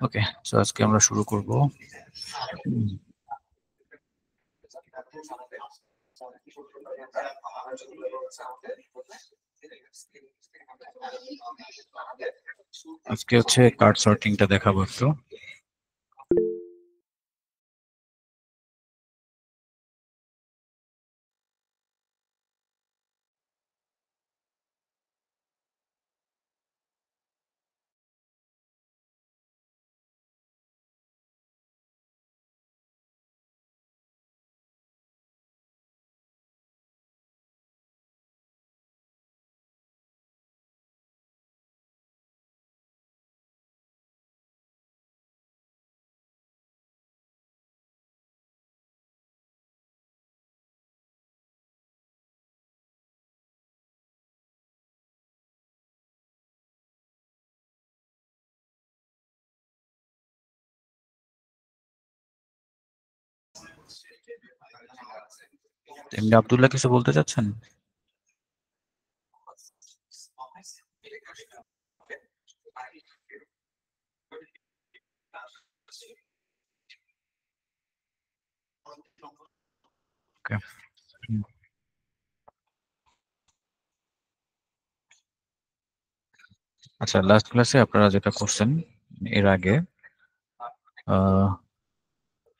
ওকে, so আজকে আমরা শুরু করব। আজকে হচ্ছে কার্ড সর্টিংটা দেখাবো একটু। এমনি আব্দুল্লাহ কিছু বলতে চাচ্ছেন? ওকে। আচ্ছা, লাস্ট ক্লাসে আপনারা যেটা করছেন, এর আগে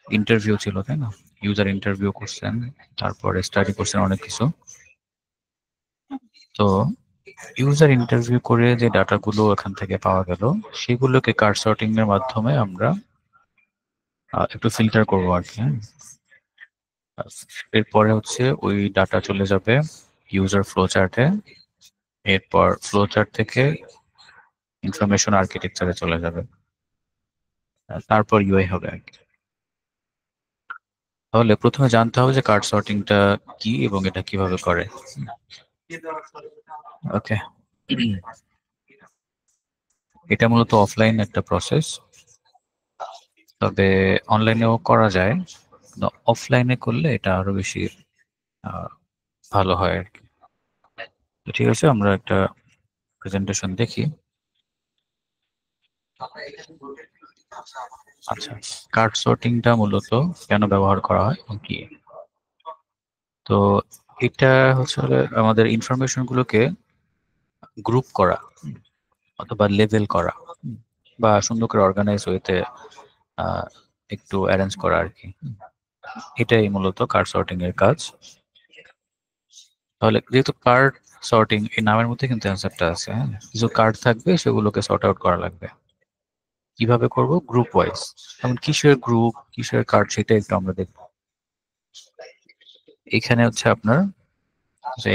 ইন্টারভিউ ছিল, তাই না? ইউজার ইন্টারভিউ করছেন, তারপরে স্টাডি করছেন অনেক কিছু। তো ইউজার ইন্টারভিউ করে যে ডাটাগুলো এখান থেকে পাওয়া গেল, সেগুলোকে কার্ড সর্টিং এর মাধ্যমে আমরা একটু ফিল্টার করবো আর কি। হ্যাঁ, এরপরে হচ্ছে ওই ডাটা চলে যাবে ইউজার ফ্লো চার্টে। এরপর ফ্লো চার্ট থেকে ইনফরমেশন আর্কিটেকচারে চলে যাবে। তারপর ইউআই হবে আর কি। তাহলে প্রথমে জানতে হবে যে কার্ড সর্টিংটা কি এবং এটা কিভাবে করে। ওকে। এটা মূলত অফলাইন একটা প্রসেস, তবে অনলাইনেও করা যায়। অফলাইনে করলে এটা আরো বেশি আহ, ভালো হয় আর কি। তো ঠিক আছে, আমরা একটা প্রেজেন্টেশন দেখি। আচ্ছা, কার্ড সর্টিংটা মূলত কেন ব্যবহার করা হয় এবং কি? তো এটা হচ্ছে হলো আমাদের ইনফরমেশন গুলোকে গ্রুপ করা অথবা লেভেল করা, বা সুন্দর করে অর্গানাইজ ওয়েতে আহ, একটু অ্যারেঞ্জ করা আর কি। এটাই মূলত কার্ড সর্টিং এর কাজ। তাহলে যেহেতু কার্ড সর্টিং, এই নামের মধ্যে কিন্তু অ্যান্সারটা আছে। হ্যাঁ, কিছু কার্ড থাকবে, সেগুলোকে সর্ট আউট করা লাগবে। কিভাবে করব? Group wise. যেমন কিসের গ্রুপ, কিসের কার্ড, সেটা একটু আমরা দেখবো। এখানে হচ্ছে আপনার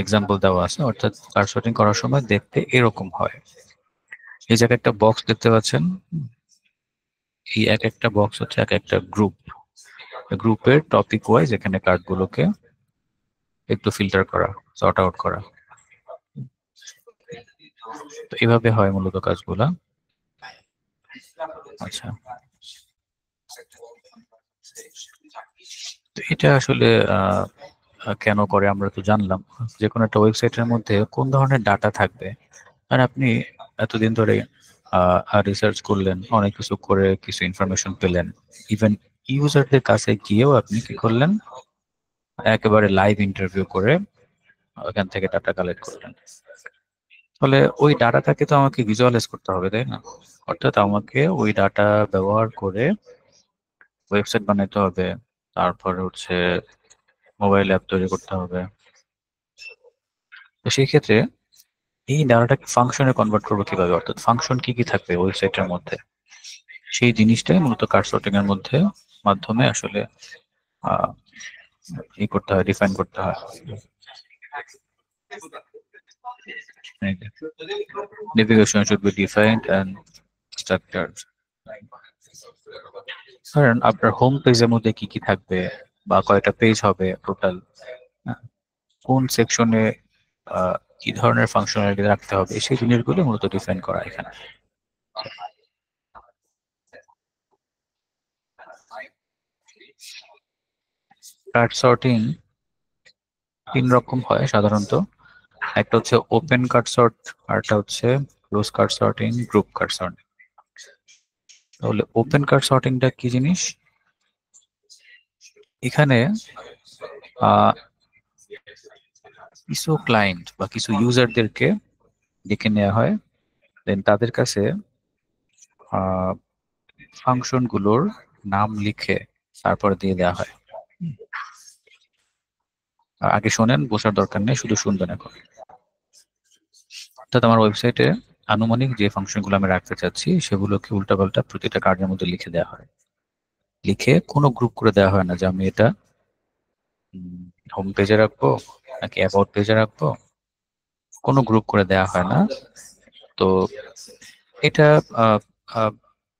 এক্সাম্পল দেওয়া আছে, অর্থাৎ কার্ড সর্টিং করার সময় দেখতে এরকম হয়। এই জায়গায় একটা বক্স দেখতে পাচ্ছেন। এই এক একটা বক্স হচ্ছে এক একটা গ্রুপ। গ্রুপের টপিক ওয়াইজ এখানে কার্ডগুলোকে একটু ফিল্টার করা, সর্ট আউট করা। তো এভাবে হয় মূলত কাজগুলা। আচ্ছা, তো এটা আসলে আহ, কেন করে আমরা তো জানলাম। যে কোনো একটা ওয়েবসাইটের মধ্যে কোন ধরনের ডাটা থাকবে, আর আপনি এতদিন ধরে রিসার্চ করলেন, অনেক কিছু করে কিছু ইনফরমেশন পেলেন। ইভেন ইউজারদের কাছে গিয়েও আপনি কি করলেন, একেবারে লাইভ ইন্টারভিউ করে ওখান থেকে ডাটা কালেক্ট করলেন। ফলে ওই ডাটাটাকে তো আমাকে ভিজুয়ালাইজ করতে হবে, তাই না? অর্থাৎ আমাকে ওই ডাটা ব্যবহার করে ওয়েবসাইট বানাতে হবে, তারপরে হচ্ছে মোবাইল অ্যাপ তৈরি করতে হবে। তো সেই ক্ষেত্রে এই ডাটাটাকে ফাংশনে কনভার্ট করবো কিভাবে, অর্থাৎ ফাংশন কি কি থাকবে ওয়েবসাইটের মধ্যে, সেই জিনিসটাই মূলত কার্ড সর্টিং এর মধ্যে মাধ্যমে আসলে আহ ই করতে হয়, ডিফাইন করতে হয়। Navigation should be defined and structured. কারণ আপনার হোম পেজের মধ্যে কি কি থাকবে, বা কয়টা পেজ হবে টোটাল, কোন সেকশনে কি ধরনের ফাংশনালিটি রাখতে হবে, সেই জিনিসগুলো মূলত ডিফাইন করা এখানে। কার্ড সর্টিং তিন রকম হয় সাধারণত। একটা হচ্ছে ওপেন কার্ড সর্ট, আরটা হচ্ছে close card sorting, group card sorting. তাহলে ওপেন কার্ড সর্টিংটা কি জিনিস? এখানে কিছু ক্লায়েন্ট বা কিছু ইউজারদেরকে ডেকে নেওয়া হয়, দেন তাদের কাছে ফাংশন গুলোর নাম লিখে তারপর দিয়ে দেওয়া হয়। আগে শোনেন, বোঝার দরকার নেই, শুধু শুনবেন এখন। অর্থাৎ আমার ওয়েবসাইটে আনুমানিক যে ফাংশনগুলো আমি রাখতে চাচ্ছি সেগুলোকে উল্টাপাল্টা প্রতিটা কার্ডের মধ্যে লিখে দেওয়া হয়। লিখে কোনো গ্রুপ করে দেওয়া হয় না যে আমি এটা হোম পেজে রাখবো নাকি অ্যাবাউট পেজে রাখবো, কোনো গ্রুপ করে দেওয়া হয় না। তো এটা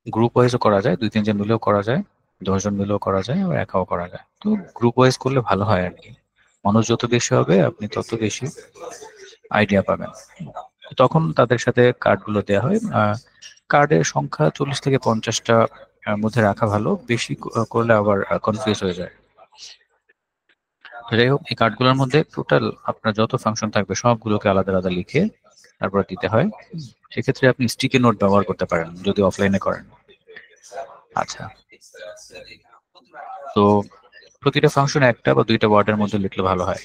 গ্রুপ ওয়াইজও করা যায়, 2-3 জন মিলেও করা যায়, 10 জন মিলেও করা যায়, আবার একাও করা যায়। তো গ্রুপ ওয়াইজ করলে ভালো হয় আর কি। মানুষ যত বেশি হবে আপনি তত বেশি আইডিয়া পাবেন। তখন তাদের সাথে কার্ডগুলো দেওয়া হয়। কার্ডের সংখ্যা 40 থেকে 50টা মধ্যে রাখা ভালো, বেশি করলে আবার কনফিউজ হয়ে যায়। যাই হোক, এই কার্ডগুলোর মধ্যে টোটাল আপনার যত ফাংশন থাকবে সবগুলোকে আলাদা আলাদা লিখে তারপর দিতে হয়। সেক্ষেত্রে আপনি স্টিকি নোট ব্যবহার করতে পারেন যদি অফলাইনে করেন। আচ্ছা, তো প্রতিটা ফাংশন একটা বা দুইটা ওয়ার্ডের মধ্যে লিখলে ভালো হয়।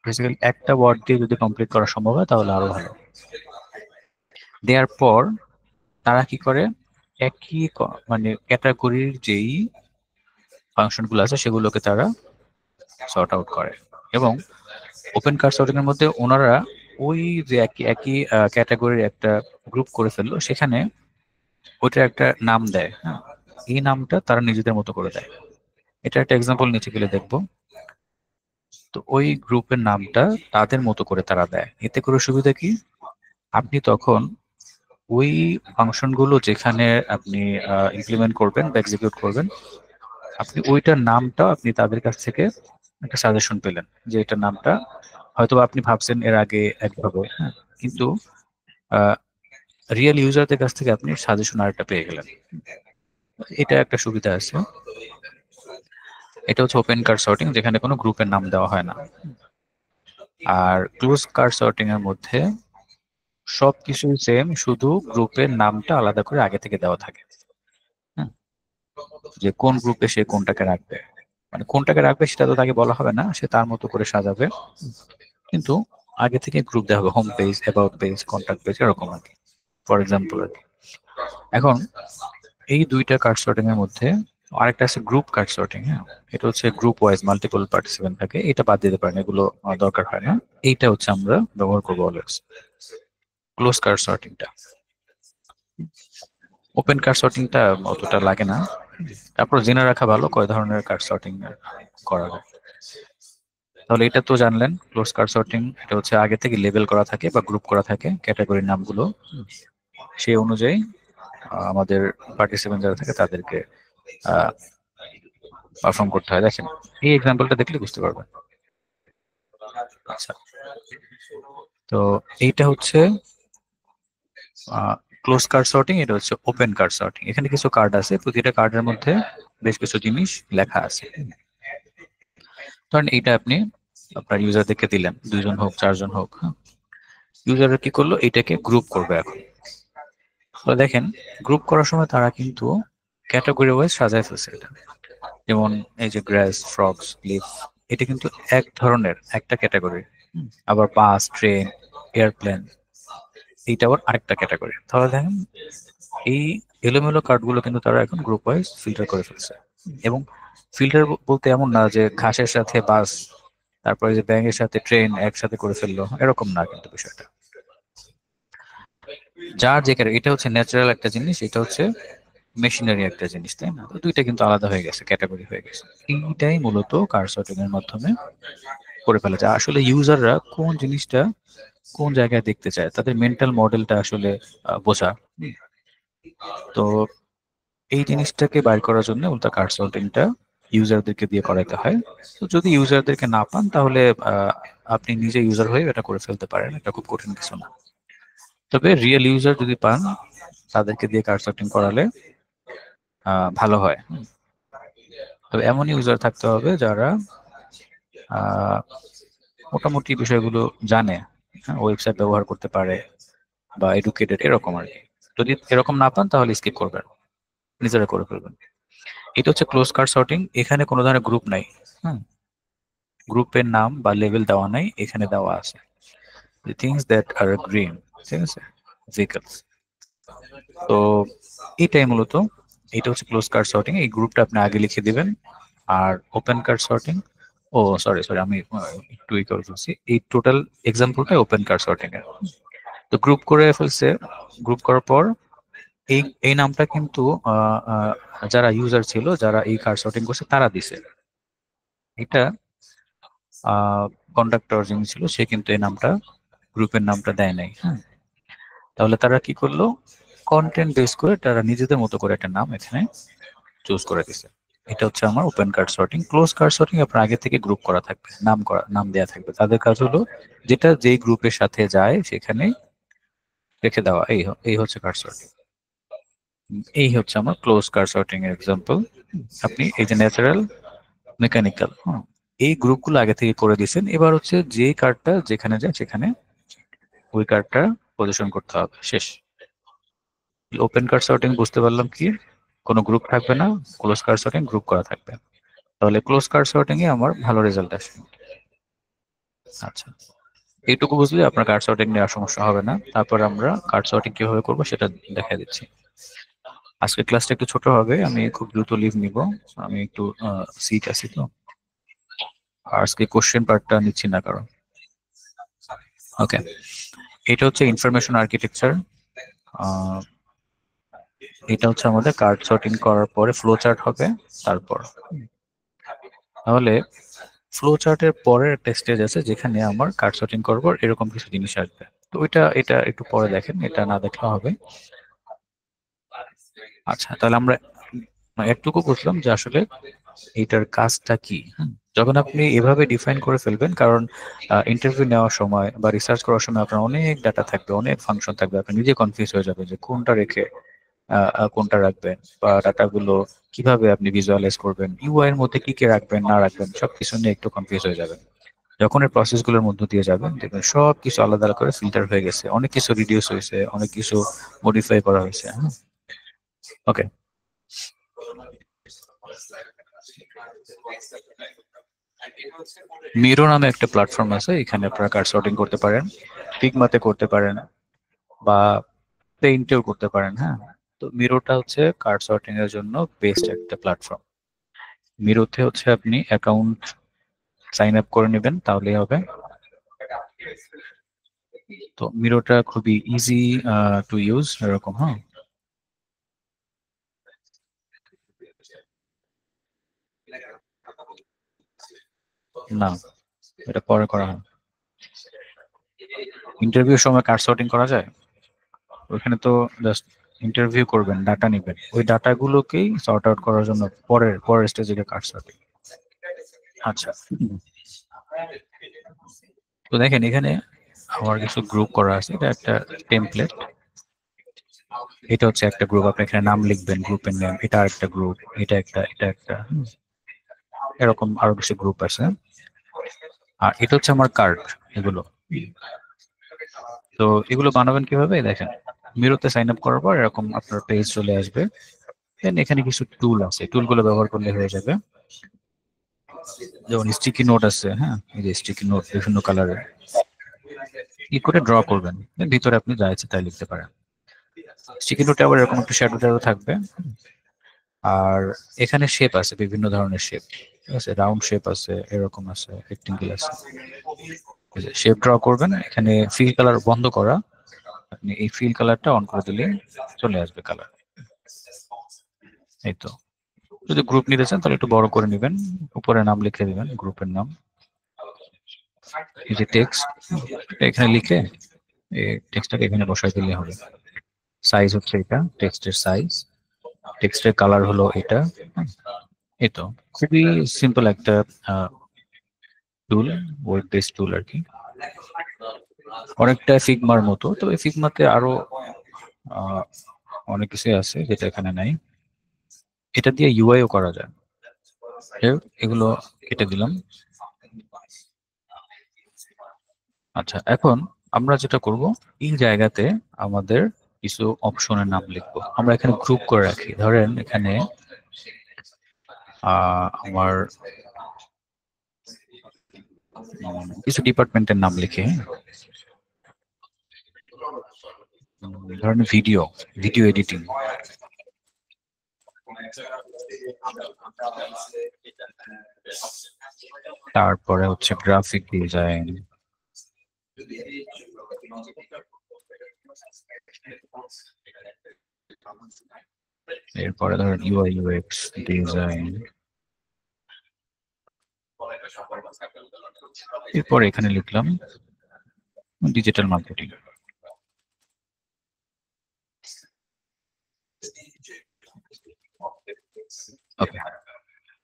বেসিক্যালি একটা ওয়ার্ড দিয়ে যদি কমপ্লিট করা সম্ভব হয় তাহলে আরো ভালো। দেওয়ার পর তারা কি করে, একই মানে ক্যাটাগরির যেই ফাংশন গুলো আছে সেগুলোকে তারা সর্ট আউট করে। এবং ওপেন কার্ড সর্টিং এর মধ্যে ওনারা ওই যে একই একই ক্যাটাগরির একটা গ্রুপ করে ফেললো, সেখানে ওইটা একটা নাম দেয়। হ্যাঁ, এই নামটা তারা নিজেদের মতো করে দেয়। এটা একটা এক্সাম্পল নিচে গেলে দেখবো। তো ওই গ্রুপের নামটা তাদের মতো করে তারা দেয়। এতে করে সুবিধা কি, আপনি তখন ওই ফাংশন গুলো যেখানে আপনি ইমপ্লিমেন্ট করবেন বা এক্সিকিউট করবেন, আপনি ওইটার নামটা আপনি তাদের কাছ থেকে একটা সাজেশন পেলেন যে এটার নামটা হয়তো আপনি ভাবছেন এর আগে একভাবে, হ্যাঁ, কিন্তু রিয়েল ইউজারদের কাছ থেকে আপনি সাজেশন আরেকটা পেয়ে গেলেন। এটা একটা সুবিধা আছে। এটা হচ্ছে ওপেন কার্ড সর্টিং, যেখানে কোনো গ্রুপের নাম দেওয়া হয় না। আর ক্লোজ কার্ড সর্টিং এর মধ্যে সবকিছুই সেম, শুধু গ্রুপের নামটা আলাদা করে আগে থেকে দেওয়া থাকে। হ্যাঁ, যে কোন গ্রুপে সে কোনটাকে রাখবে, মানে কোনটাকে রাখবে সেটা তো তাকে বলা হবে না, সে তার মতো করে সাজাবে। কিন্তু আগে থেকে গ্রুপ দেওয়া হবে, home page, about page, contact page, এরকম আর কি, ফর এক্সাম্পল আর কি। এখন এই দুইটা কার্ড সর্টিং এর মধ্যে আরেকটা আছে গ্রুপ কার্ড সর্টিং। হ্যাঁ, এটা হচ্ছে গ্রুপ ওয়াইজ মাল্টিপল পার্টিসিপেন্ট থাকে, এটা বাদ দিতে পারেন, এগুলো দরকার হয় না। এইটা হচ্ছে আমরা ব্যবহার করবো অলওয়েজ, ক্লোজ কার্ড সর্টিংটা। ওপেন কার্ড সর্টিংটা অতটা লাগে না। তারপর জেনে রাখা ভালো কয় ধরনের কার্ড সর্টিং করা যায়। তাহলে এটা তো জানলেন, ক্লোজ কার্ড সর্টিং এটা হচ্ছে আগে থেকে লেবেল করা থাকে বা গ্রুপ করা থাকে ক্যাটাগরির নামগুলো, সেই অনুযায়ী আমাদের পার্টিসিপেন্ট যারা থাকে তাদেরকে পারফর্ম করতে হয়। দেখেন, এই এক্সাম্পলটা দেখলে বুঝতে পারবেন। আচ্ছা, তো এইটা হচ্ছে ক্লোজ কার্ড সর্টিং, এটা হচ্ছে ওপেন কার্ড সর্টিং। এখানে কিছু কার্ড আছে, প্রতিটা কার্ডের মধ্যে বেশ কিছু জিনিস লেখা আছে। ধরেন এইটা আপনি আপনার ইউজারদেরকে দিলেন, 2 জন হোক 4 জন হোক। হ্যাঁ, ইউজাররা কি করলো, এটাকে গ্রুপ করবে এখন। তো দেখেন, গ্রুপ করার সময় তারা কিন্তু ক্যাটাগরি ওয়াইজ সাজায় ফেলছে এটা। যেমন এই যে গ্রাস, ফ্রগস, লিফ, এটা কিন্তু এক ধরনের একটা ক্যাটাগরি। আবার বাস, ট্রেন, এয়ারপ্লেন, এইটা আবার আরেকটা ক্যাটাগরি। তাহলে দেখেন, এই এলোমেলো কার্ডগুলো কিন্তু তারা এখন গ্রুপ ওয়াইজ ফিল্টার করে ফেলছে। এবং ফিল্টার বলতে এমন না যে ঘাসের সাথে বাস, তারপরে যে ব্যাঙের সাথে ট্রেন একসাথে করে ফেললো, এরকম না কিন্তু বিষয়টা। যার যে এটা হচ্ছে ন্যাচারাল একটা জিনিস, এটা হচ্ছে মেশিনারি একটা জিনিস, তাই না? তো দুইটা কিন্তু আলাদা হয়ে গেছে, ক্যাটাগরি হয়ে গেছে। এইটাই মূলত কার সর্টিং এর মাধ্যমে করে ফেলা যায়। আসলে ইউজাররা কোন জিনিসটা কোন জায়গায় দেখতে চায়, তাদের মেন্টাল মডেলটা আসলে বোঝা। তো এই জিনিসটাকে বাইর করার জন্য উল্টা কার্ড সর্টিংটা ইউজারদেরকে দিয়ে করাতে হয়। তো যদি ইউজারদেরকে না পান তাহলে আপনি নিজে ইউজার হয়ে এটা করে ফেলতে পারেন, এটা খুব কঠিন কিছু না। তবে রিয়েল ইউজার যদি পান তাদেরকে দিয়ে কার্ড সর্টিং করালে ভালো হয়। তবে এমন ইউজার থাকতে হবে যারা মোটামুটি বিষয়গুলো জানে, ওয়েবসাইট ব্যবহার করতে পারে বা এডুকেটেড, এরকম আর কি। যদি এরকম না পান তাহলে স্কিপ করবেন। নিজেরা করে ফেলবেন। এটা হচ্ছে ক্লোজ কার্ড সর্টিং। এখানে কোনো ধরনের গ্রুপ নাই। হ্যাঁ, গ্রুপের নাম বা লেভেল দেওয়া নাই, এখানে দেওয়া আছে the things that are green, ঠিক আছে, vehicles। তো এটাই মূলত, এটা হচ্ছে ক্লোজ কার্ড সর্টিং। এই গ্রুপটা আপনি আগে লিখে দিবেন। আর ওপেন কার্ড সর্টিং, ও সরি সরি, আমি একটু ই করে ফেলছি। এই টোটাল এক্সাম্পলটা ওপেন কার্ড সর্টিং এর। তো গ্রুপ করে ফেলছে, গ্রুপ করার পর এই এই নামটা কিন্তু আহ, আহ, যারা ইউজার ছিল, যারা এই কার্ড সর্টিং করছে তারা দিছে এটা। কন্ডাক্টর যিনি ছিল সে কিন্তু এই নামটা, গ্রুপের নামটা দেয় নাই। হ্যাঁ, তাহলে তারা কি করলো, কন্টেন্ট বেস করে তারা নিজেদের মতো করে একটা নাম এখানে চুজ করে দিছে। এটা হচ্ছে আমার open card sorting. Close card sorting আপনার আগে থেকে গ্রুপ করা থাকবে, নাম দেওয়া থাকবে। তাদের কাজ হলো যেটা যেই গ্রুপের সাথে যায় সেখানে রেখে দেওয়া। এই হচ্ছে কার্ড সর্টিং। এই হচ্ছে আমার ক্লোজ কার্ড সর্টিং এর এক্সাম্পল। আপনি এই যে ন্যাচারাল, মেকানিক্যাল, এই গ্রুপগুলো আগে থেকে করে দিয়েছেন। এবার হচ্ছে যে কার্ডটা যেখানে যায় সেখানে ওই কার্ডটা পজিশন করতে হবে, শেষ। ওপেন কার্ড সর্টিং বুঝতে পারলাম কি, কোনো গ্রুপ থাকবে না। ক্লোজ কার্ড সর্টিং গ্রুপ করা থাকবে। তাহলে ক্লোজ কার্ড সর্টিং এ আমার ভালো রেজাল্ট আসে। আচ্ছা, এইটুকু বুঝলে আপনার কার্ড সর্টিং নিয়ে আর সমস্যা হবে না। তারপর আমরা কার্ড সর্টিং কিভাবে করবো সেটা দেখা দিচ্ছি। আজকে ক্লাসটা একটু ছোট হবে, আমি খুব দ্রুত লিভ নিব। আমি একটু সিট আছি তো, আর আজকে কোশ্চেন পার্টটা নিচ্ছি না কারণ। ওকে, এটা হচ্ছে ইনফরমেশন আর্কিটেকচার। এটা হচ্ছে আমাদের কার্ড সর্টিং করার পরে ফ্লো চার্ট হবে। তারপর তাহলে ফ্লো চার্টের পরের একটা স্টেজ আছে যেখানে আমার কার্ড সর্টিং করবো, এরকম কিছু জিনিস আসবে। তো এটা একটু পরে দেখেন, এটা না দেখলে হবে। আচ্ছা, তাহলে আমরা এটুকু বুঝলাম যে আসলে এটার কাজটা কি। যখন আপনি এভাবে ডিফাইন করে ফেলবেন, কারণ ইন্টারভিউ নেওয়ার সময় বা রিসার্চ করার সময় আপনার অনেক ডাটা থাকবে, অনেক ফাংশন থাকবে, আপনি নিজে কনফিউজ হয়ে যাবেন যে কোনটা রেখে কোনটা রাখবেন, বা ডাটাগুলো কিভাবে আপনি ভিজুয়ালাইজ করবেন, ইউআই এর মধ্যে কি কি রাখবেন না রাখবেন সবকিছু নিয়ে একটু কনফিউজ হয়ে যাবেন। যখন এই প্রসেসগুলোর মধ্য দিয়ে যাবেন দেখবেন সব কিছু আলাদা আলাদা করে ফিল্টার হয়ে গেছে, অনেক কিছু রিডিউস হয়েছে, অনেক কিছু মডিফাই করা হয়েছে। হ্যাঁ, ওকে। মিরো নামে একটা প্ল্যাটফর্ম আছে, এখানে আপনারা কার্ড সর্টিং করতে পারেন, ফিগমাতে করতে পারেন, বা পেইন্টেও করতে পারেন। হ্যাঁ, তো মিরোটা হচ্ছে কার্ড সর্টিং এর জন্য বেস্ট একটা প্ল্যাটফর্ম। মিরোতে হচ্ছে আপনি অ্যাকাউন্ট সাইন আপ করে নেবেন, তাহলেই হবে। তো মিরোটা খুবই ইজি টু ইউজ এরকম। হ্যাঁ, না, এটা পরে করা হয়। ইন্টারভিউর সময় কার্ড সর্টিং করা যায়, ওইখানে তো জাস্ট ইন্টারভিউ করবেন, ডাটা নিবেন, ওই ডাটাগুলোকেই সর্ট আউট করার জন্য পরের পরের স্টেজে কার্ড সর্টিং। আচ্ছা, তো দেখেন এখানে আমার কিছু গ্রুপ করা আছে, এটা একটা টেমপ্লেট। এটা হচ্ছে একটা গ্রুপ, আপনি এখানে নাম লিখবেন, গ্রুপের নাম। এটা আরেকটা গ্রুপ, এটা একটা এরকম আরো কিছু গ্রুপ আছে। আর এটা হচ্ছে আমার কার্ড, এগুলো। তো এগুলো বানাবেন কিভাবে দেখেন, মিরোতে সাইন আপ করার পর এরকম আপনার পেজ চলে আসবে। দেন এখানে কিছু টুল আছে, টুলগুলো ব্যবহার করলে হয়ে যাবে। যেমন স্টিকি নোট আছে। হ্যাঁ, এই যে স্টিকি নোট বিভিন্ন কালারের, কি করে ড্র করবেন, ভিতরে আপনি যা ইচ্ছে তাই লিখতে পারেন। স্টিকি নোটে আবার এরকম একটু শ্যাডো ট্যাডো থাকবে। আর এখানে শেপ আছে, বিভিন্ন ধরনের শেপ, ঠিক আছে, রাউন্ড শেপ আছে, এরকম আছে, রেক্টেঙ্গেল আছে। শেপ ড্র করবেন, এখানে ফিল কালার বন্ধ করা, আপনি এই ফিল কালারটা অন করে দিলে চলে আসবে কালার। এই তো, যদি গ্রুপ নিতে চান তাহলে একটু বড় করে নেবেন, উপরে নাম লিখে দিবেন, গ্রুপের নাম। এই যে টেক্সট, এখানে লিখে এই টেক্সটটাকে এখানে বসাই দিলে হবে। সাইজ হচ্ছে এটা, টেক্সটের সাইজ, টেক্সটের কালার হলো এটা। এই তো, খুবই সিম্পল একটা টুল, ওয়েব বেসড টুল আর কি, অনেকটা ফিগমার মতো। তো এই ফিগমাতে আরো আহ, অনেক কিছু আছে যেটা এখানে নাই। এটা দিয়ে ইউআইও করা যায়। এগুলো কেটে দিলাম। আচ্ছা, এখন আমরা যেটা করব, এই জায়গাতে আমাদের কিছু অপশনের নাম লিখবো। আমরা এখানে গ্রুপ করে রাখি। ধরেন এখানে আমার কিছু ডিপার্টমেন্টের নাম লিখে, ধরেন ভিডিও এডিটিং, তারপরে হচ্ছে গ্রাফিক ডিজাইন, এরপরে ধরেন ইউআই ইউএক্স ডিজাইন, এরপরে এখানে লিখলাম ডিজিটাল মার্কেটিং। ওকে,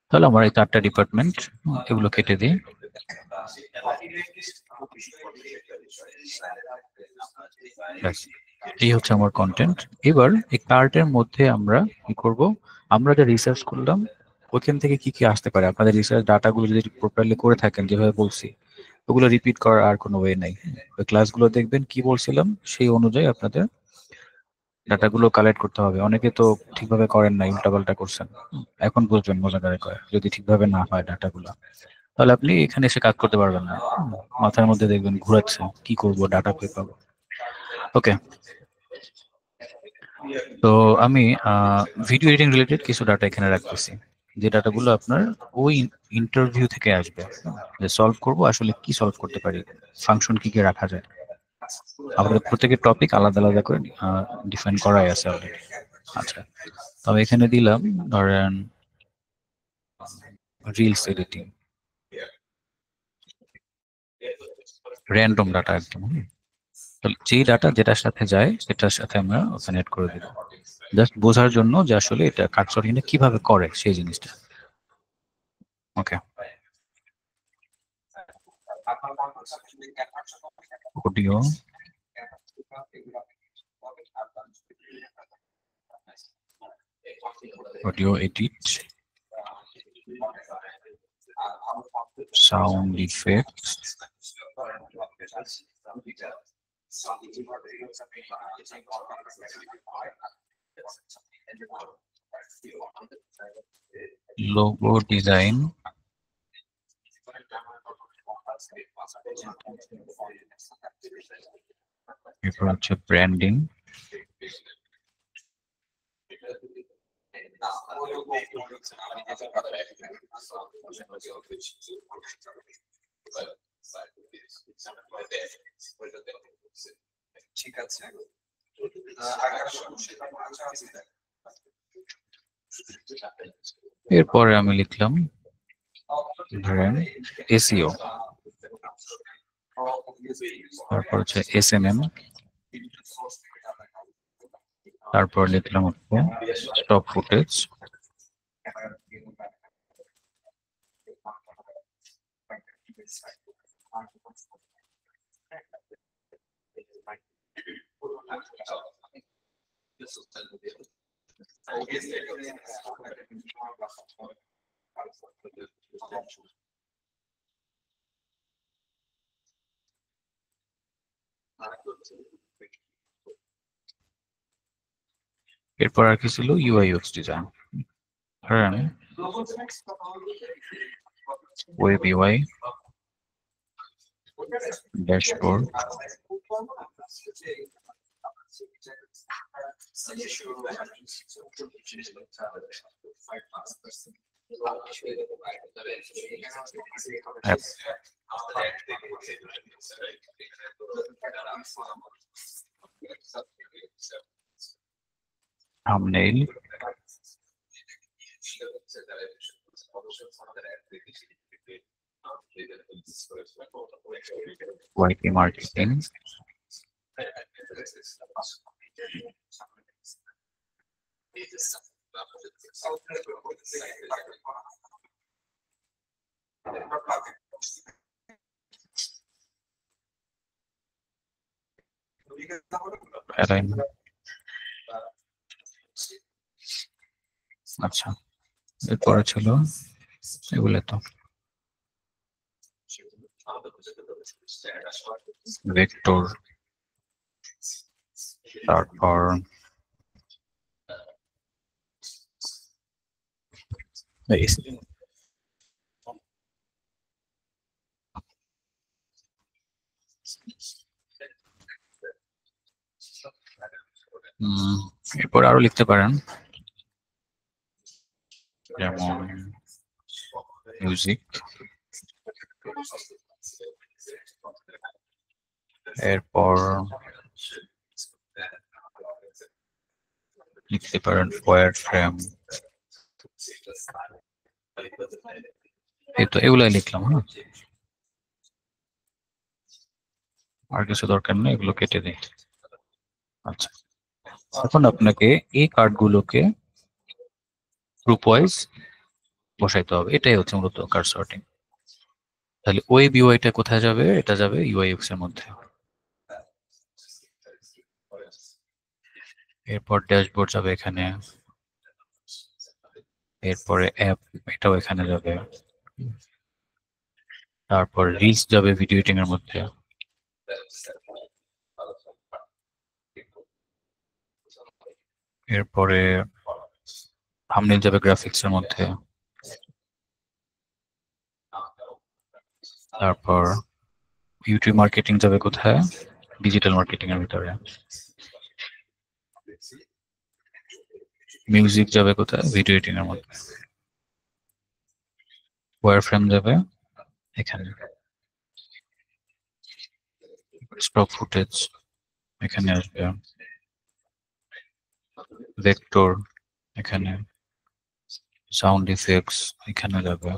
তাহলে আমার এই 4টা ডিপার্টমেন্ট, এগুলো কেটে দিই। এই হচ্ছে আমার কন্টেন্ট। এবার এই কার্টের মধ্যে আমরা কি করব, আমরা যে রিসার্চ করলাম ওইখান থেকে কি কি আসতে পারে, আপনাদের রিসার্চ ডাটাগুলো যদি প্রপারলি করে থাকেন যেভাবে বলছি, ওগুলো রিপিট করার আর কোনো ওয়ে নাই। ওই ক্লাসগুলো দেখবেন, কি বলছিলাম সেই অনুযায়ী আপনাদের ডাটাগুলো কালেক্ট করতে হবে। অনেকে তো ঠিকভাবে করেন না, উল্টাপাল্টা করছেন। এখন বুঝবেন মজা করে কয়, যদি ঠিকভাবে না হয় ডাটাগুলো, তাহলে আপনি এখানে এসে কাজ করতে পারবেন না। মাথার মধ্যে দেখবেন ঘুরাচ্ছে, কি করব, ডাটা কই পাবো। ওকে, তো আমি ভিডিও এডিটিং রিলেটেড কিছু ডাটা এখানে রাখতেছি, যে ডাটাগুলো আপনার ওই ইন্টারভিউ থেকে আসবে, যে সলভ করব আসলে কি সলভ করতে পারি, ফাংশন কি কি রাখা যায়। আমাদের প্রত্যেকের টপিক আলাদা আলাদা করে ডিফাইন করাই আছে অলরেডি। আচ্ছা, তবে এখানে দিলাম ধরেন রিলস এডিটিং, র্যান্ডম ডাটা একদম। তাহলে যেই ডাটা যেটার সাথে যায় সেটার সাথে আমরা ওখানে এড করে দিব, জাস্ট বোঝার জন্য যে আসলে এটা কাটছড়িটা কিভাবে করে সেই জিনিসটা। Okay, audio, edit, sound effect, logo design, এরপর হচ্ছে ব্র্যান্ডিং, ঠিক আছে। এরপরে আমি লিখলাম ধরেন এসইও, তারপর হচ্ছে এসএমএম, তারপর লিখলাম হচ্ছে স্টক ফুটেজ, এরপর আর কি ছিল ইউআই ইউএক্স ডিজাইন, ধরেন ওয়েব ইউআই, ড্যাশবোর্ড, থাম্বনেইল, ওয়াইটি মার্কেটিং, আচ্ছা, এরপরে ছিল এগুলো তো ভেক্টর, তারপর এরপর আরো লিখতে পারেন, যেমন মিউজিক, এরপর লিখতে পারেন ওয়্যার ফ্রেম। এই তো এগুলাই লিখলাম। হ্যাঁ, আর কিছু দরকার নেই, এগুলো কেটে দিই। আচ্ছা, এখন আপনাকে এই কার্ডগুলোকে গ্রুপ ওয়াইজ বসাইতে হবে, এটাই হচ্ছে মূলত কার্ড সর্টিং। তাহলে ওই বিওয়াইটা কোথায় যাবে? এটা যাবে ইউআইএক্স এর মধ্যে। এরপর ড্যাশবোর্ড যাবে এখানে, এরপরে অ্যাপ, এটাও এখানে যাবে। তারপর রিলস যাবে ভিডিও এডিটিং এর মধ্যে। এরপরে থাম্বনেল যাবে গ্রাফিক্স এর মধ্যে। তারপর ইউটিউব মার্কেটিং যাবে কোথায়? ডিজিটাল মার্কেটিং এর ভিতরে। মিউজিক যাবে কোথায়? ভিডিও এডিটিং এর মধ্যে। ওয়্যার ফ্রেম যাবে এখানে। স্টক ফুটেজ এখানে আসবে। ভেক্টর এখানে। সাউন্ড ইফেক্টস এখানে যাবে।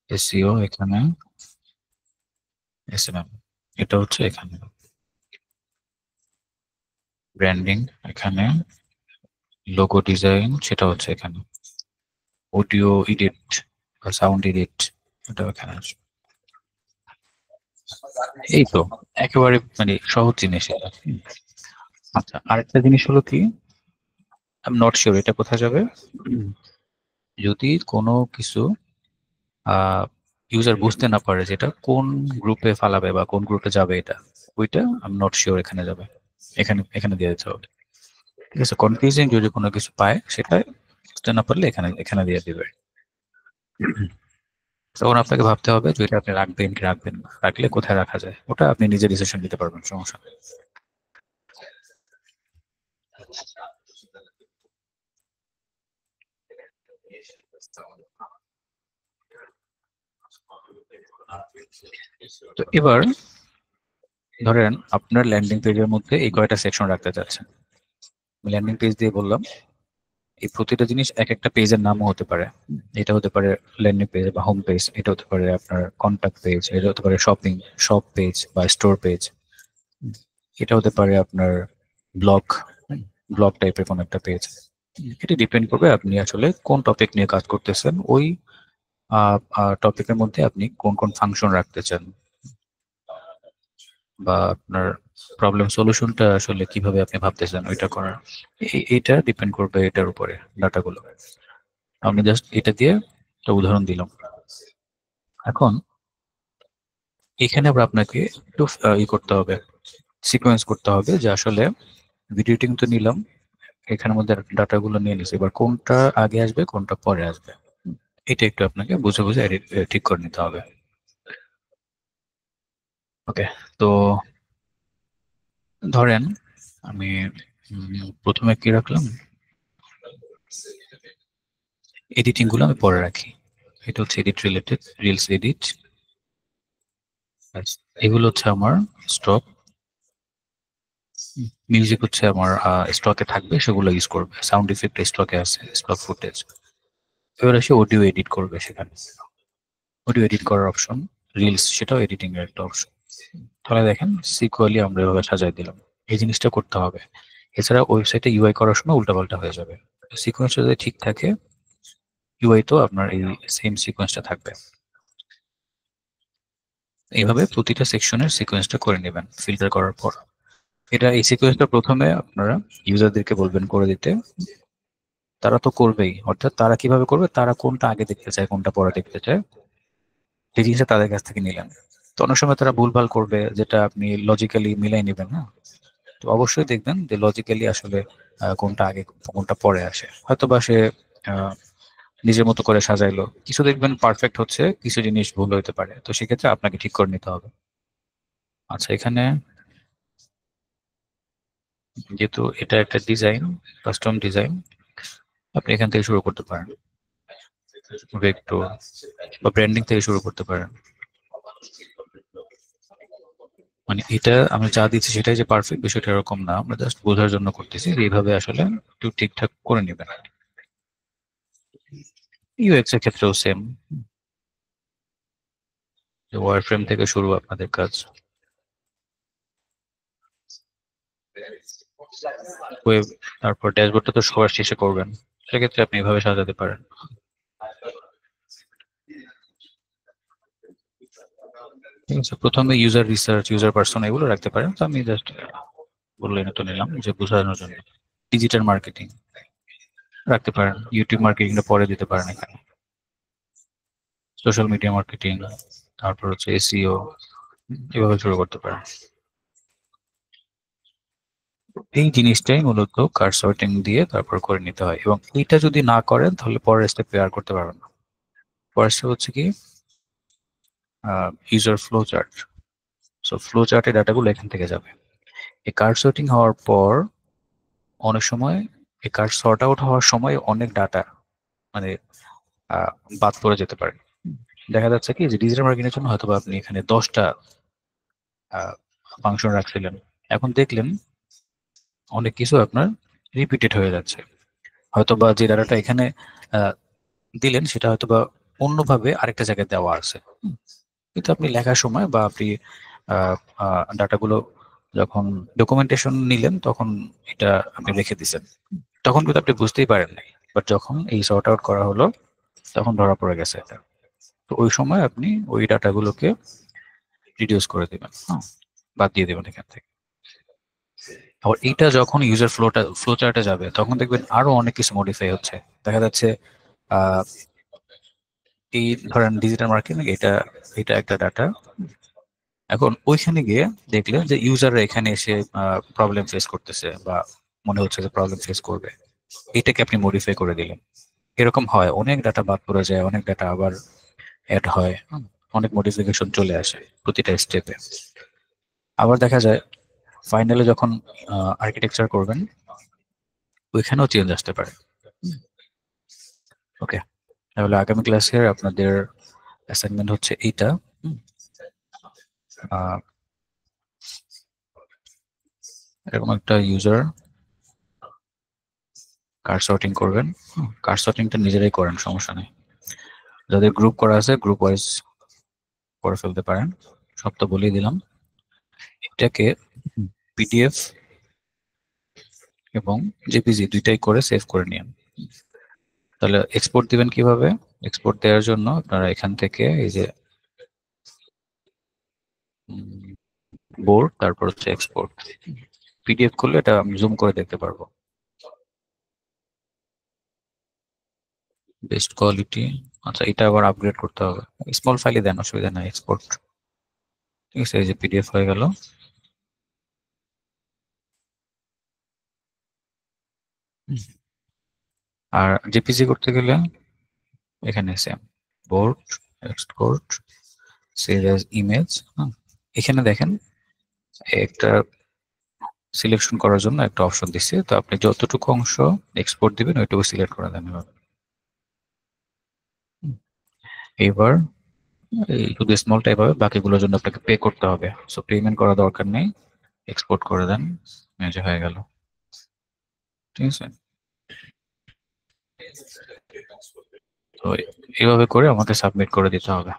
এসইও এখানে। এসএমএম এটা হচ্ছে এখানে। ব্র্যান্ডিং এখানে। লোগো ডিজাইন সেটা হচ্ছে এখানে। অডিও এডিট বা সাউন্ড এডিট এটা এখানে আসবে। এই তো একেবারে মানে সহজ জিনিস এটা। আচ্ছা, আরেকটা জিনিস হলো কি, আমি নট শিওর এটা কোথায় যাবে। যদি কোনো কিছু ইউজার বুঝতে না পারে যেটা কোন গ্রুপে ফালাবে বা কোন গ্রুপে যাবে, এটা ওইটা আমি নট শিওর এখানে যাবে, এখানে এখানে দিয়ে দিতে হবে। ঠিক আছে, কনফিউজিং যদি কোনো কিছু পায় সেটা বুঝতে না পারলে এখানে এখানে দিয়ে দিবে। তখন আপনাকে ভাবতে হবে যে এটা আপনি রাখবেন কি রাখবেন না, রাখলে কোথায় রাখা যায় ওটা আপনি নিজে ডিসিশন নিতে পারবেন, সমস্যা নেই। তো এবার ধরেন আপনার ল্যান্ডিং পেজের মধ্যে এই কয়টা সেকশন রাখতে চাচ্ছেন। ল্যান্ডিং পেজ দিয়ে বললাম, এই প্রতিটা জিনিস এক একটা পেজের নামও হতে পারে। এটা হতে পারে ল্যান্ডিং পেজ বা হোম পেজ, এটা হতে পারে আপনার কন্ট্যাক্ট পেজ, এটা হতে পারে শপ পেজ বা স্টোর পেজ, এটা হতে পারে আপনার ব্লগ ব্লগ টাইপের কোন একটা পেজ। এটা ডিপেন্ড করবে আপনি আসলে কোন টপিক নিয়ে কাজ করতেছেন, ওই টপিকের মধ্যে আপনি কোন কোন ফাংশন রাখতে চান, বা আপনার প্রবলেম সলিউশনটা আসলে কিভাবে আপনি ভাবতেছেন ওইটা করার। এটা ডিপেন্ড করবে এটার উপরে ডাটাগুলো। আমি জাস্ট এটা দিয়ে একটা উদাহরণ দিলাম। এখন এখানে আবার আপনাকে একটু করতে হবে, সিকোয়েন্স করতে হবে যে আসলে ভিডিও এডিটিং তো নিলাম, এখানের মধ্যে ডাটাগুলো নিয়ে নিছি, এবার কোনটা আগে আসবে কোনটা পরে আসবে, এটা একটু আপনাকে বুঝে বুঝে ঠিক করে নিতে হবে। ওকে, তো ধরেন আমি প্রথমে কি রাখলাম, এডিটিং গুলো আমি পরে রাখি। এটা হচ্ছে এডিট রিলেটেড, রিলস এডিট, এগুলো হচ্ছে আমার স্টক। মিউজিক হচ্ছে আমার স্টকে থাকবে, সেগুলো ইউজ করবে। সাউন্ড ইফেক্ট স্টকে আছে, স্টক ফুটেজ। এবার এসে অডিও এডিট করবে, সেখানে অডিও এডিট করার অপশন। রিলস সেটাও এডিটিং এর একটা অপশন। তাহলে দেখেন সিকুয়ালি আমরা এভাবে সাজাই দিলাম, এই জিনিসটা করতে হবে। এছাড়া ওয়েবসাইটে ইউআই করার সময় উল্টাপাল্টা হয়ে যাবে। সিকোয়েন্স যদি ঠিক থাকে, ইউআই তো আপনার এই সেম সিকোয়েন্সটা থাকবে। এইভাবে প্রতিটা সেকশনের সিকোয়েন্সটা করে নেবেন ফিল্টার করার পর। এটা এই সিকোয়েন্সটা প্রথমে আপনারা ইউজারদেরকে বলবেন করে দিতে, তারা তো করবেই। অর্থাৎ তারা কিভাবে করবে, তারা কোনটা আগে দেখতে চায় কোনটা পরে দেখতে চায়, সেই জিনিসটা তাদের কাছ থেকে নিলেন। তো অনেক সময় তারা ভুলভাল করবে, যেটা আপনি লজিক্যালি মিলাই নেবেন না, তো অবশ্যই দেখবেন যে লজিক্যালি আসলে কোনটা আগে কোনটা পরে আসে। হয়তো বা সে আহ, নিজের মতো করে সাজাইলো, কিছু দেখবেন পারফেক্ট হচ্ছে, কিছু জিনিস ভুল হতে পারে, তো সেক্ষেত্রে আপনাকে ঠিক করে নিতে হবে। আচ্ছা, এখানে যেহেতু এটা একটা ডিজাইন, কাস্টম ডিজাইন, আপনি এখান থেকে শুরু করতে পারেন, ভেক্টর বা ব্র্যান্ডিং থেকে শুরু করতে পারেন। মানে এটা আমি যা দিচ্ছি সেটাই যে পারফেক্ট, বিষয়টা এরকম না, আমরা জাস্ট বোঝার জন্য করতেছি যে এইভাবে আসলে একটু ঠিকঠাক করে নেবেন। ইউএক্স এর ক্ষেত্রেও সেম, যে ওয়ার ফ্রেম থেকে শুরু আপনাদের কাজ। ওয়েব, তারপর ড্যাশবোর্ডটা তো সবার শেষে করবেন, সেক্ষেত্রে আপনি এভাবে সাজাতে পারেন। ঠিক আছে, প্রথমে ইউজার রিসার্চ, ইউজার পার্সোনা এগুলো রাখতে পারেন, তো আমি জাস্ট বললেন তো নিলাম যে বোঝানোর জন্য। ডিজিটাল মার্কেটিং রাখতে পারেন, ইউটিউব মার্কেটিংটা পরে দিতে পারেন এখানে, সোশ্যাল মিডিয়া মার্কেটিং, তারপর হচ্ছে এসইও, এভাবে শুরু করতে পারেন। এই জিনিসটাই মূলত কার্ড সর্টিং দিয়ে তারপর করে নিতে হয়, এবং এইটা যদি না করেন তাহলে পরের স্টেপে আর করতে পারবেন না। পরের স্টেপ হচ্ছে কি user flow chart. So flow চার্টে ডাটাগুলো এখান থেকে যাবে। এই কার্ড সর্টিং হওয়ার পর অনেক সময়, এই কার্ড সর্ট আউট হওয়ার সময় অনেক ডাটা মানে আহ, বাদ পড়ে যেতে পারে। দেখা যাচ্ছে কি যে ডিজিটাল মার্কেটিং এর জন্য হয়তো বা আপনি এখানে 10টা ফাংশন রাখছিলেন, এখন দেখলেন অনেক কিছু আপনার রিপিটেড হয়ে যাচ্ছে। হয়তো বা যে ডাটাটা এখানে আহ, দিলেন সেটা হয়তো বা অন্যভাবে আরেকটা জায়গায় দেওয়া আছে। কিন্তু আপনি লেখার সময় বা আপনি ডাটাগুলো যখন ডকুমেন্টেশন নিলেন তখন এটা আপনি রেখে দিছেন, তখন কিন্তু আপনি বুঝতেই পারেন নাই। বাট যখন এই সর্ট আউট করা হলো তখন ধরা পড়ে গেছে এটা। তো ওই সময় আপনি ওই ডাটাগুলোকে রিডিউস করে দিবেন, হ্যাঁ, বাদ দিয়ে দেবেন এখান থেকে। আবার এইটা যখন ইউজার ফ্লো চার্টে যাবে তখন দেখবেন আরো অনেক কিছু মডিফাই হচ্ছে। দেখা যাচ্ছে আহ এই ধরেন ডিজিটাল মার্কেটিং, এটা এটা একটা ডাটা, এখন ওইখানে গিয়ে দেখলেন যে ইউজাররা এখানে এসে প্রবলেম ফেস করতেছে বা মনে হচ্ছে যে প্রবলেম ফেস করবে, এটাকে আপনি মডিফাই করে দিলেন। এরকম হয়, অনেক ডাটা বাদ পড়ে যায়, অনেক ডাটা আবার অ্যাড হয়, অনেক মডিফিকেশন চলে আসে প্রতিটা স্টেপে। আবার দেখা যায় ফাইনালে যখন আর্কিটেকচার করবেন ওইখানেও চেঞ্জ আসতে পারে। ওকে, তাহলে আগামী ক্লাসে আপনাদের অ্যাসাইনমেন্ট হচ্ছে এইটা। হুম, আহ, এরকম একটা ইউজার কার্ড সর্টিং করবেন। কার্ড সর্টিংটা নিজেরাই করেন, সমস্যা নেই। যাদের গ্রুপ করা আছে গ্রুপ ওয়াইজ করে ফেলতে পারেন। সব তো বলেই দিলাম। এটাকে পিডিএফ এবং জেপিজি দুইটাই করে সেভ করে নিন। তাহলে এক্সপোর্ট দিবেন কিভাবে? এক্সপোর্ট দেওয়ার জন্য আপনারা এখান থেকে এই যে বোর্ড, তারপর হচ্ছে এক্সপোর্ট, পিডিএফ করলে এটা আমি জুম করে দেখতে পারবো। বেস্ট কোয়ালিটি, আচ্ছা এটা আবার আপগ্রেড করতে হবে। স্মল ফাইলে দেন, অসুবিধা নাই, এক্সপোর্ট। ঠিক আছে, এই যে পিডিএফ হয়ে গেল। আর জেপিজি করতে গেলে এখানে same, board, export, save as image. এখানে দেখেন একটা সিলেকশন করার জন্য একটা অপশন দিচ্ছে, তো আপনি যতটুকু অংশ এক্সপোর্ট দিবেন ওইটুকু সিলেক্ট করে দেন এভাবে। হুম, এবার এই শুধু স্মল টাইপ হবে, বাকিগুলোর জন্য আপনাকে পে করতে হবে, সো পেমেন্ট করা দরকার নেই, এক্সপোর্ট করে দেন, এই যে হয়ে গেল। ঠিক আছে, তো এইভাবে করে আমাকে সাবমিট করে দিতে হবে।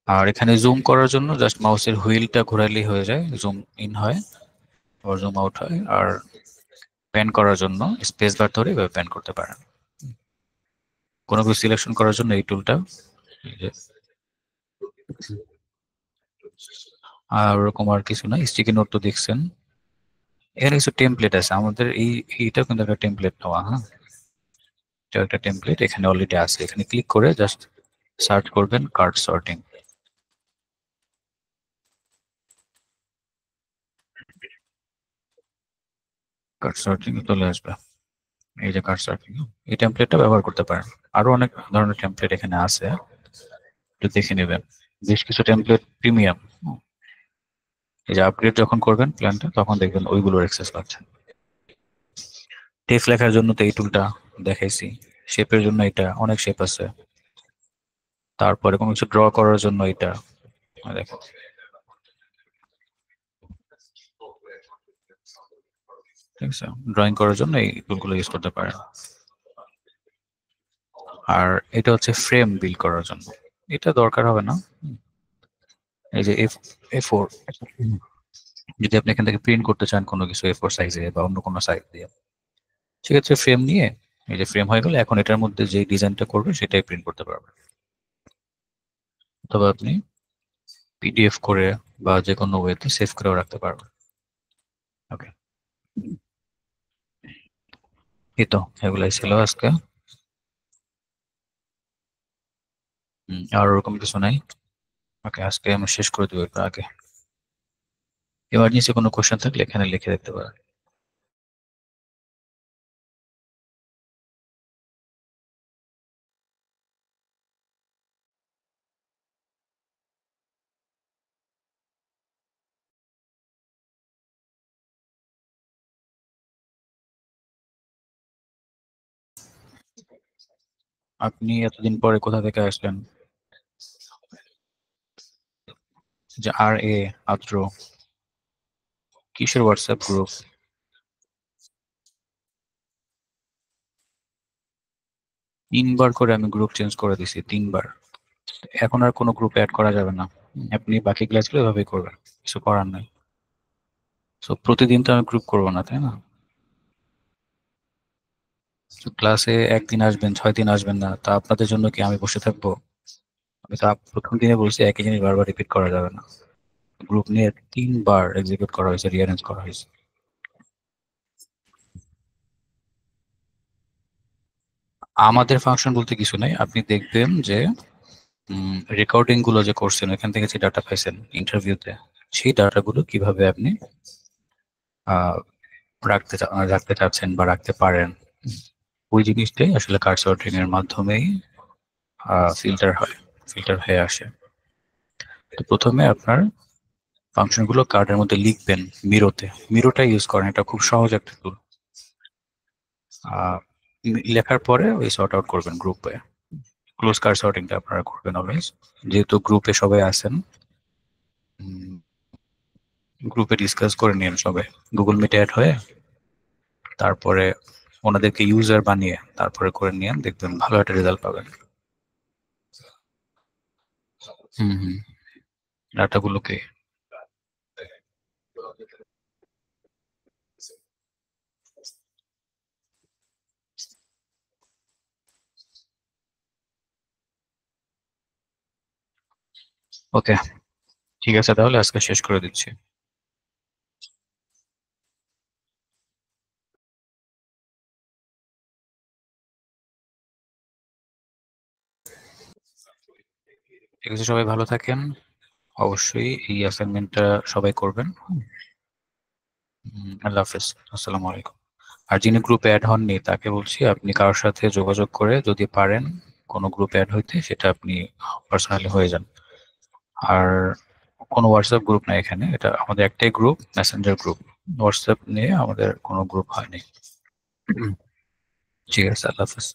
আর এখানে জুম করার জন্য জাস্ট মাউসের হুইলটা ঘোরালেই হয়ে যায়, জুম ইন হয় আর জুম আউট হয়। আর প্যান করার জন্য স্পেস বার ধরে এভাবে প্যান করতে পারেন। কোনো কিছু সিলেকশন করার জন্য এই টুলটা। আর ওরকম আর কিছু না, স্টিকি নোট তো দেখছেন। এখানে কিছু টেমপ্লেট আছে আমাদের, এইটাও কিন্তু একটা টেমপ্লেট নেওয়া, হ্যাঁ, এটা একটা টেমপ্লেট এখানে অলরেডি আছে। এখানে ক্লিক করে জাস্ট সার্চ করবেন কার্ড সর্টিং। কার্ড সর্টিং চলে আসবে। এই যে কার্ড সর্টিং, এই টেমপ্লেটটা ব্যবহার করতে পারেন। আরো অনেক ধরনের টেমপ্লেট এখানে আছে, একটু দেখে নেবেন। বেশ কিছু টেমপ্লেট প্রিমিয়াম। এই যে আপগ্রেড যখন করবেন প্ল্যানটা, তখন দেখবেন ওইগুলোর অ্যাক্সেস পাচ্ছেন। টেক্সট লেখার জন্য তো এই টুলটা দেখাইছি, শেপের জন্য এটা, অনেক শেপ আছে। তারপরে কোনো কিছু ড্র করার জন্য এটা দেখেন। ঠিক আছে, ড্রয়িং করার জন্য এই টুলগুলো ইউজ করতে পারেন। আর এটা হচ্ছে ফ্রেম বিল্ড করার জন্য, এটা দরকার হবে না। এই যে এ4, যদি আপনি এখান থেকে প্রিন্ট করতে চান কোনো কিছু এ4 সাইজে বা অন্য কোনো সাইজ দিয়ে, সেক্ষেত্রে ফ্রেম নিয়ে, এই যে ফ্রেম হয়ে গেলে এখন এটার মধ্যে যে ডিজাইনটা করবে সেটাই প্রিন্ট করতে পারবেন। তবে আপনি পিডিএফ করে বা যে কোনো ওয়েতে সেভ করেও রাখতে পারবেন। ওকে, এই তো এগুলাই ছিল আজকে। আর ওরকম কিছু নাই। ওকে, আজকে আমি শেষ করে দেবো একটু আগে। এমার্জেন্সি কোনো কোশ্চেন থাকলে এখানে লিখে দেখতে পারেন। আপনি এতদিন পরে কোথা থেকে আসলেন? যে আর এ আদ্র, কিসের হোয়াটসঅ্যাপ গ্রুপ? 3বার করে আমি গ্রুপ চেঞ্জ করে দিছি, 3বার। এখন আর কোনো গ্রুপে অ্যাড করা যাবে না। আপনি বাকি ক্লাসগুলো এভাবেই করবেন, কিছু করার নাই। তো প্রতিদিন তো আমি গ্রুপ করবো না, তাই না? ক্লাসে একদিন আসবেন, 6 দিন আসবেন না, তা আপনাদের জন্য কি আমি বসে থাকবো? আমি তো প্রথম দিনে বলছি একই জিনিস বারবার রিপিট করা যাবে না। গ্রুপ নিয়ে 3বার এক্সিকিউট করা হয়েছে, রিঅ্যারেঞ্জ করা হয়েছে। আমাদের ফাংশন বলতে কিছু নাই, আপনি দেখবেন যে রেকর্ডিং গুলো যে করছেন এখান থেকে যে ডাটা পাইছেন ইন্টারভিউতে, সেই ডাটাগুলো কিভাবে আপনি আহ, রাখতে চাচ্ছেন বা রাখতে পারেন, ওই জিনিসটাই আসলে কার্ড সর্টিং এর মাধ্যমেই ফিল্টার হয়ে আসে। তো প্রথমে আপনার ফাংশন গুলো কার্ডের মধ্যে লিখবেন, মিরোটা ইউজ করেন, এটা খুব সহজ একটা টুল। লেখার পরে ওই সর্ট আউট করবেন গ্রুপে। ক্লোজ কার্ড সর্টিংটা আপনারা করবেন অলওয়েজ, যেহেতু গ্রুপে সবাই আছেন। গ্রুপে ডিসকাস করে নিন সবাই, গুগল মিটে অ্যাড হয়ে, তারপরে ওনাদেরকে ইউজার বানিয়ে তারপরে করে নিন, দেখবেন ভালো একটা রেজাল্ট পাবেন। হুম, ডাটাগুলোকে। ওকে, ঠিক আছে, তাহলে আজকে শেষ করে দিচ্ছি। ঠিক আছে, সবাই ভালো থাকেন। অবশ্যই এই অ্যাসাইনমেন্টটা সবাই করবেন। আল্লাহ হাফেজ, আসসালামু আলাইকুম। আর যিনি গ্রুপে অ্যাড হননি তাকে বলছি আপনি কারোর সাথে যোগাযোগ করে যদি পারেন কোনো গ্রুপে অ্যাড হইতে, সেটা আপনি পার্সোনালি হয়ে যান। আর কোনো হোয়াটসঅ্যাপ গ্রুপ নাই এখানে, এটা আমাদের একটাই গ্রুপ, মেসেঞ্জার গ্রুপ। হোয়াটসঅ্যাপ নিয়ে আমাদের কোনো গ্রুপ হয়নি। ঠিক আছে, আল্লাহ হাফেজ।